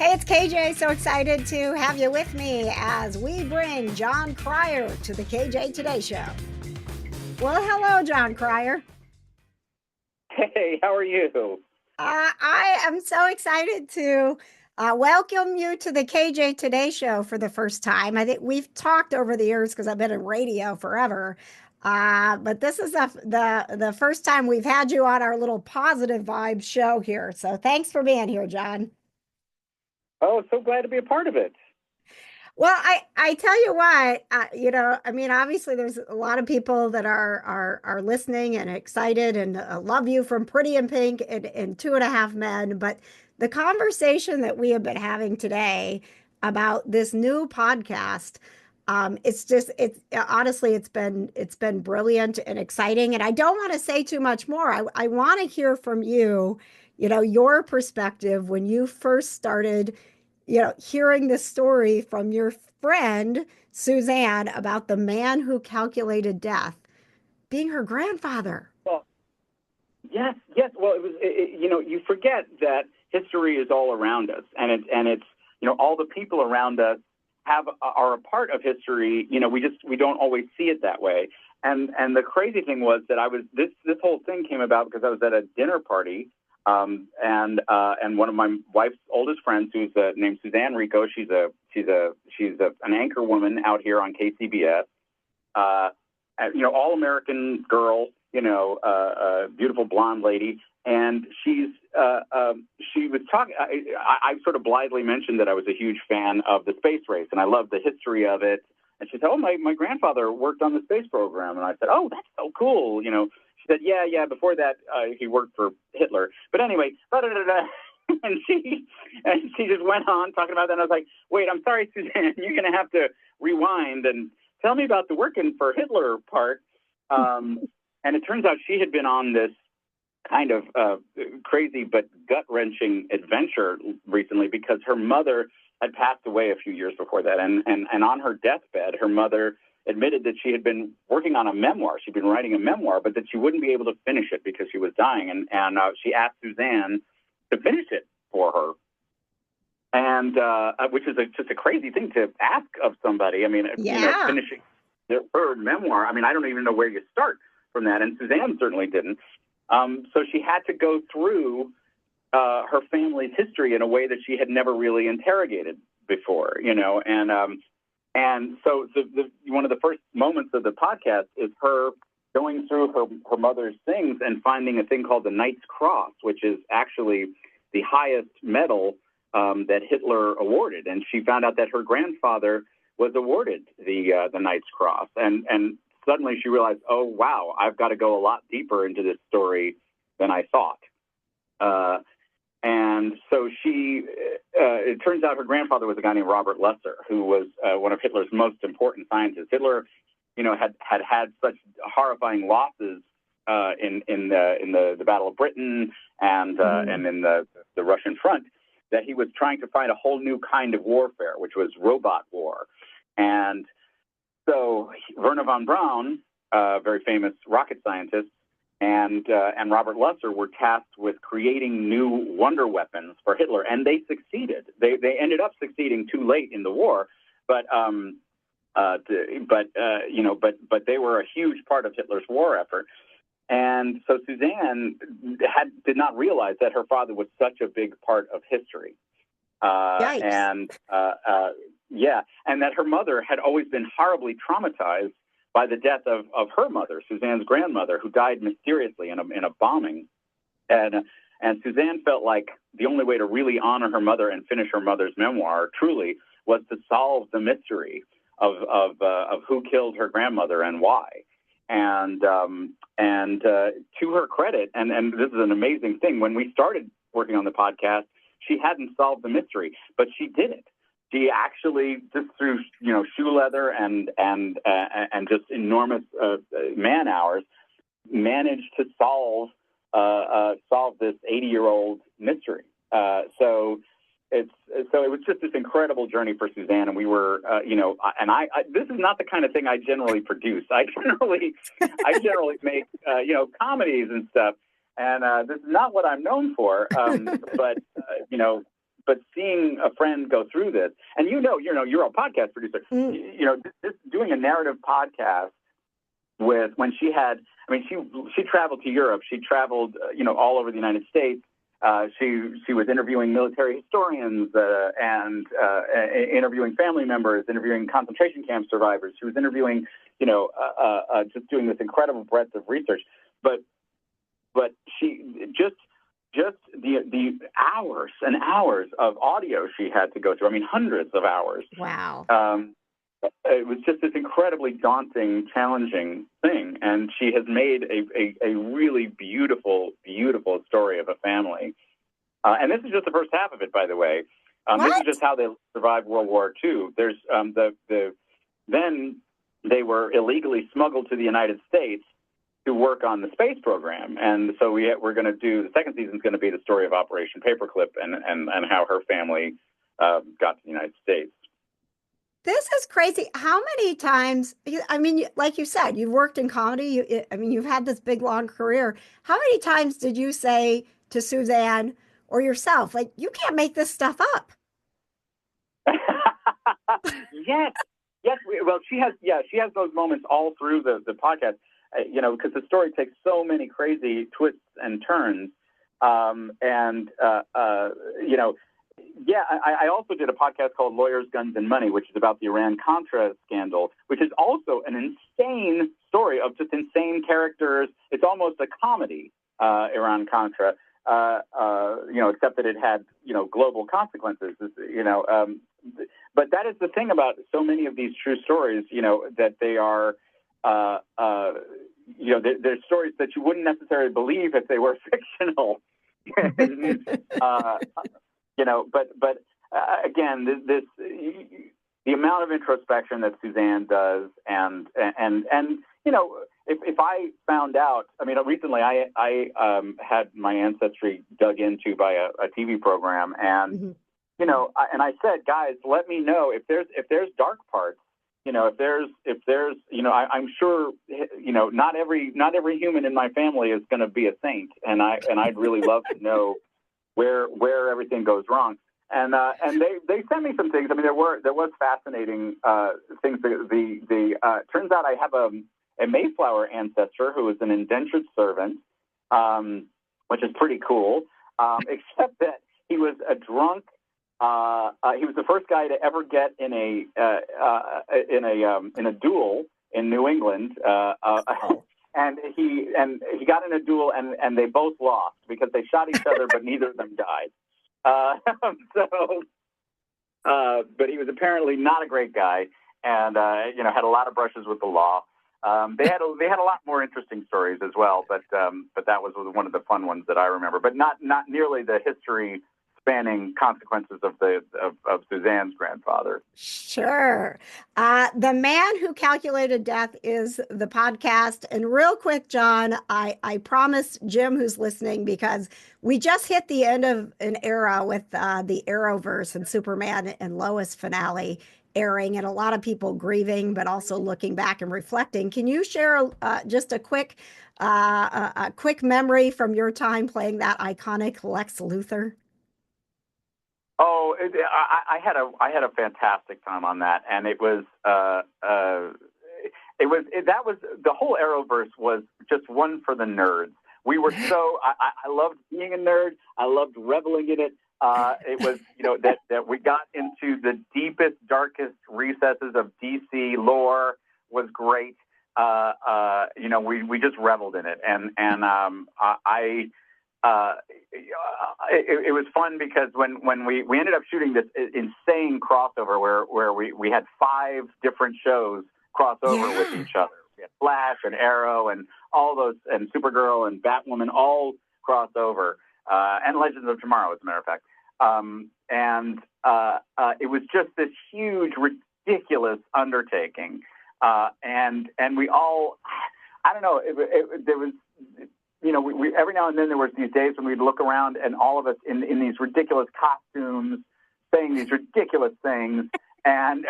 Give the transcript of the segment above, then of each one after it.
Hey, it's KJ. So excited to have you with me as we bring Jon Cryer to the KJ Today Show. Well, hello, Jon Cryer. Hey, how are you? I am so excited to welcome you to the KJ Today Show for the first time. I think we've talked over the years because I've been in radio forever. But this is the first time we've had you on our little positive vibe show here. So thanks for being here, Jon. Oh, so glad to be a part of it. Well, I tell you what, I mean, obviously, there's a lot of people that are listening and excited and love you from Pretty in Pink and Two and a Half Men. But the conversation that we have been having today about this new podcast, it's honestly, it's been brilliant and exciting. And I don't want to say too much more. I want to hear from you, your perspective when you first started hearing the story from your friend, Suzanne, about the man who calculated death being her grandfather. Well, yes, yes. Well, you forget that history is all around us, and it's all the people around us are a part of history. We don't always see it that way. And the crazy thing was that this whole thing came about because I was at a dinner party. And one of my wife's oldest friends, who's named Suzanne Rico, she's an anchor woman out here on KCBS. All American girl, beautiful blonde lady, and she was talking. I sort of blithely mentioned that I was a huge fan of the space race, and I loved the history of it. And she said, "Oh, my grandfather worked on the space program," and I said, "Oh, that's so cool," She said, yeah. Before that, he worked for Hitler. But anyway, and she just went on talking about that. And I was like, wait, I'm sorry, Suzanne, you're going to have to rewind and tell me about the working for Hitler part. And it turns out she had been on this kind of crazy but gut-wrenching adventure recently because her mother had passed away a few years before that. And on her deathbed, her mother admitted that she had been working on a memoir. She'd been writing a memoir, but that she wouldn't be able to finish it because she was dying. And she asked Suzanne to finish it for her. And which is just a crazy thing to ask of somebody. I mean, finishing her memoir. I mean, I don't even know where you start from that. And Suzanne certainly didn't. So she had to go through her family's history in a way that she had never really interrogated before, And so one of the first moments of the podcast is her going through her mother's things and finding a thing called the Knight's Cross, which is actually the highest medal that Hitler awarded. And she found out that her grandfather was awarded the Knight's Cross. And suddenly she realized, oh, wow, I've got to go a lot deeper into this story than I thought. And so it turns out her grandfather was a guy named Robert Lesser, who was one of Hitler's most important scientists. Hitler, had such horrifying losses in the Battle of Britain and in the Russian front that he was trying to find a whole new kind of warfare, which was robot war. And so Werner von Braun, a very famous rocket scientist, and Robert Lesser were tasked with creating new wonder weapons for Hitler, and they succeeded. They ended up succeeding too late in the war, but they were a huge part of Hitler's war effort. And so Suzanne did not realize that her father was such a big part of history, and that her mother had always been horribly traumatized by the death of her mother, Suzanne's grandmother, who died mysteriously in a bombing. And Suzanne felt like the only way to really honor her mother and finish her mother's memoir truly was to solve the mystery of who killed her grandmother and why. And to her credit, and this is an amazing thing, when we started working on the podcast, she hadn't solved the mystery, but she did it. She actually, just through shoe leather and just enormous man hours, managed to solve this 80-year-old mystery. So it was just this incredible journey for Suzanne, and we were, this is not the kind of thing I generally produce. I generally make, comedies and stuff, and this is not what I'm known for. But but seeing a friend go through this, and you're a podcast producer, doing a narrative podcast with when she traveled to Europe, she traveled, all over the United States. She was interviewing military historians and interviewing family members, interviewing concentration camp survivors. She was interviewing, just doing this incredible breadth of research. But she just the hours and hours of audio she had to go through. I mean, hundreds of hours. Wow. It was just this incredibly daunting, challenging thing. And she has made a really beautiful, beautiful story of a family. And this is just the first half of it, by the way. This is just how they survived World War II. There's then they were illegally smuggled to the United States to work on the space program. And so we're going to do, the second season is going to be the story of Operation Paperclip and how her family got to the United States. This is crazy. How many times, I mean, like you said, you've worked in comedy. You've had this big, long career. How many times did you say to Suzanne or yourself, like, you can't make this stuff up? Yes. Well, she has those moments all through the podcast, because the story takes so many crazy twists and turns. I also did a podcast called Lawyers, Guns, and Money, which is about the Iran-Contra scandal, which is also an insane story of just insane characters. It's almost a comedy, Iran-Contra, except that it had, global consequences, but that is the thing about so many of these true stories, that they are, they're stories that you wouldn't necessarily believe if they were fictional. But again, the amount of introspection that Suzanne does, and if I found out, I mean, recently I had my ancestry dug into by a TV program, and and I said, guys, let me know if there's dark parts. If there's, I'm sure, not every human in my family is going to be a saint, and I'd really love to know where everything goes wrong. And they sent me some things. I mean, there was fascinating things. Turns out I have a Mayflower ancestor who was an indentured servant, which is pretty cool. Except that he was a drunk. He was the first guy to ever get in a duel in New England. And he got in a duel, and they both lost because they shot each other, but neither of them died. But he was apparently not a great guy, and had a lot of brushes with the law. They had a lot more interesting stories as well, but that was one of the fun ones that I remember. But not nearly the history spanning consequences of Suzanne's grandfather. Sure. The Man Who Calculated Death is the podcast. And real quick, Jon, I promised Jim, who's listening, because we just hit the end of an era with the Arrowverse and Superman and Lois finale airing, and a lot of people grieving, but also looking back and reflecting. Can you share just a quick memory from your time playing that iconic Lex Luthor? Oh, I had a fantastic time on that, and that was the whole Arrowverse was just one for the nerds. We were I loved being a nerd. I loved reveling in it. It was that we got into the deepest, darkest recesses of DC lore was great. We just reveled in it, and it was fun because when we ended up shooting this insane crossover where we had 5 different shows cross over with each other. We had Flash and Arrow and all those, and Supergirl and Batwoman all cross over, and Legends of Tomorrow, as a matter of fact. It was just this huge, ridiculous undertaking, and we all, I don't know, there was. We every now and then there was these days when we'd look around and all of us in these ridiculous costumes saying these ridiculous things, and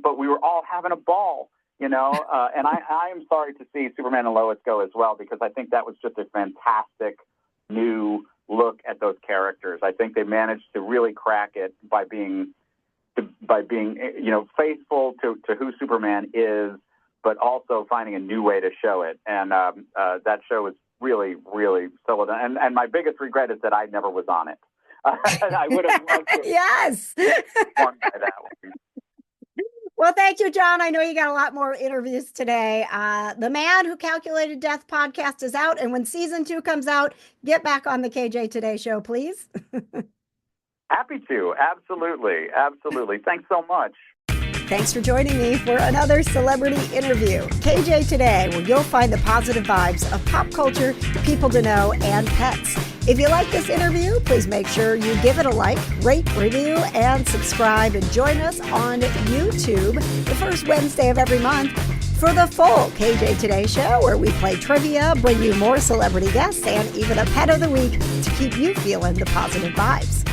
but we were all having a ball, and I am sorry to see Superman and Lois go as well, because I think that was just a fantastic new look at those characters. I think they managed to really crack it by being faithful to who Superman is, but also finding a new way to show it. And that show is really, really so well done. And my biggest regret is that I never was on it. I would have loved to yes. won by that one. Well, thank you, Jon. I know you got a lot more interviews today. The Man Who Calculated Death podcast is out. And when season 2 comes out, get back on the KJ Today show, please. Happy to. Absolutely. Absolutely. Thanks so much. Thanks for joining me for another celebrity interview. KJ Today, where you'll find the positive vibes of pop culture, people to know, and pets. If you like this interview, please make sure you give it a like, rate, review, and subscribe. And join us on YouTube the first Wednesday of every month for the full KJ Today show, where we play trivia, bring you more celebrity guests, and even a pet of the week to keep you feeling the positive vibes.